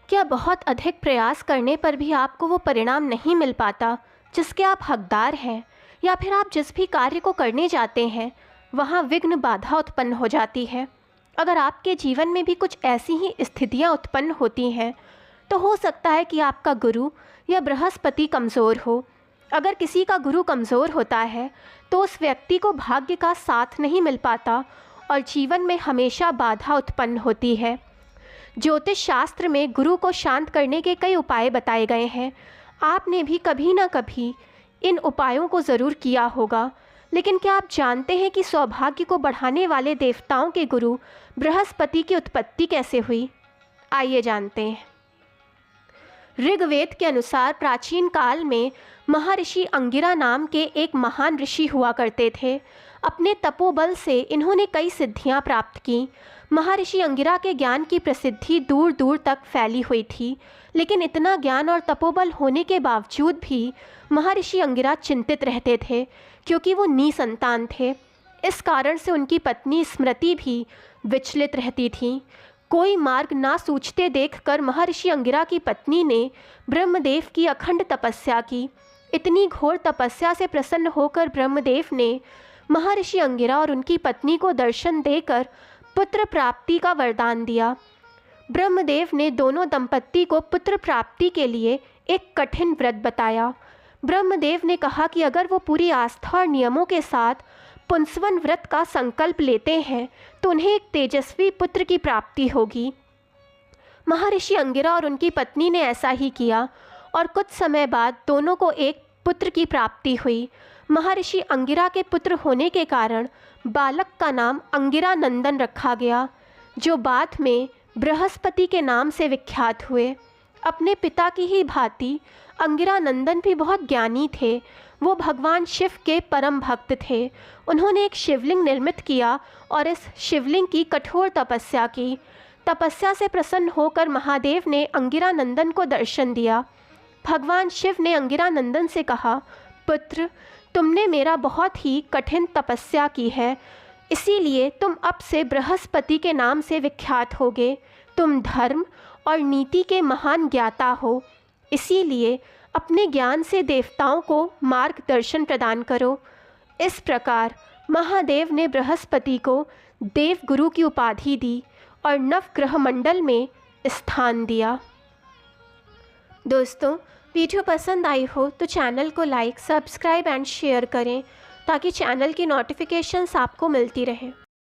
क्या बहुत अधिक प्रयास करने पर भी आपको वो परिणाम नहीं मिल पाता जिसके आप हकदार हैं, या फिर आप जिस भी कार्य को करने जाते हैं वहाँ विघ्न बाधा उत्पन्न हो जाती है? अगर आपके जीवन में भी कुछ ऐसी ही स्थितियाँ उत्पन्न होती हैं तो हो सकता है कि आपका गुरु या बृहस्पति कमज़ोर हो। अगर किसी का गुरु कमज़ोर होता है तो उस व्यक्ति को भाग्य का साथ नहीं मिल पाता और जीवन में हमेशा बाधा उत्पन्न होती है। ज्योतिष शास्त्र में गुरु को शांत करने के कई उपाय बताए गए हैं। आपने भी कभी ना कभी इन उपायों को ज़रूर किया होगा, लेकिन क्या आप जानते हैं कि सौभाग्य को बढ़ाने वाले देवताओं के गुरु बृहस्पति की उत्पत्ति कैसे हुई? आइए जानते हैं। ऋग्वेद के अनुसार प्राचीन काल में महर्षि अंगिरा नाम के एक महान ऋषि हुआ करते थे। अपने तपोबल से इन्होंने कई सिद्धियां प्राप्त की। महर्षि अंगिरा के ज्ञान की प्रसिद्धि दूर दूर तक फैली हुई थी, लेकिन इतना ज्ञान और तपोबल होने के बावजूद भी महर्षि अंगिरा चिंतित रहते थे, क्योंकि वो निसंतान थे। इस कारण से उनकी पत्नी स्मृति भी विचलित रहती थी। कोई मार्ग ना सूझते देखकर महर्षि अंगिरा की पत्नी ने ब्रह्मदेव की अखंड तपस्या की। इतनी घोर तपस्या से प्रसन्न होकर ब्रह्मदेव ने महर्षि अंगिरा और उनकी पत्नी को दर्शन देकर पुत्र प्राप्ति का वरदान दिया। ब्रह्मदेव ने दोनों दंपत्ति को पुत्र प्राप्ति के लिए एक कठिन व्रत बताया। ब्रह्मदेव ने कहा कि अगर वो पूरी आस्था और नियमों के साथ पुंसवन व्रत का संकल्प लेते हैं तो उन्हें एक तेजस्वी पुत्र की प्राप्ति होगी। महर्षि अंगिरा और उनकी पत्नी ने ऐसा ही किया और कुछ समय बाद दोनों को एक पुत्र की प्राप्ति हुई। महर्षि अंगिरा के पुत्र होने के कारण बालक का नाम अंगिरा नंदन रखा गया, जो बाद में बृहस्पति के नाम से विख्यात हुए। अपने पिता की ही भांति अंगिरा नंदन भी बहुत ज्ञानी थे। वो भगवान शिव के परम भक्त थे। उन्होंने एक शिवलिंग निर्मित किया और इस शिवलिंग की कठोर तपस्या की। तपस्या से प्रसन्न होकर महादेव ने अंगिरा नंदन को दर्शन दिया। भगवान शिव ने अंगिरा नंदन से कहा, पुत्र, तुमने मेरा बहुत ही कठिन तपस्या की है, इसीलिए तुम अब से बृहस्पति के नाम से विख्यात होगे। तुम धर्म और नीति के महान ज्ञाता हो, इसीलिए अपने ज्ञान से देवताओं को मार्गदर्शन प्रदान करो। इस प्रकार महादेव ने बृहस्पति को देवगुरु की उपाधि दी और नवग्रह मंडल में स्थान दिया। दोस्तों, वीडियो पसंद आई हो तो चैनल को लाइक, सब्सक्राइब एंड शेयर करें ताकि चैनल की नोटिफिकेशंस आपको मिलती रहें।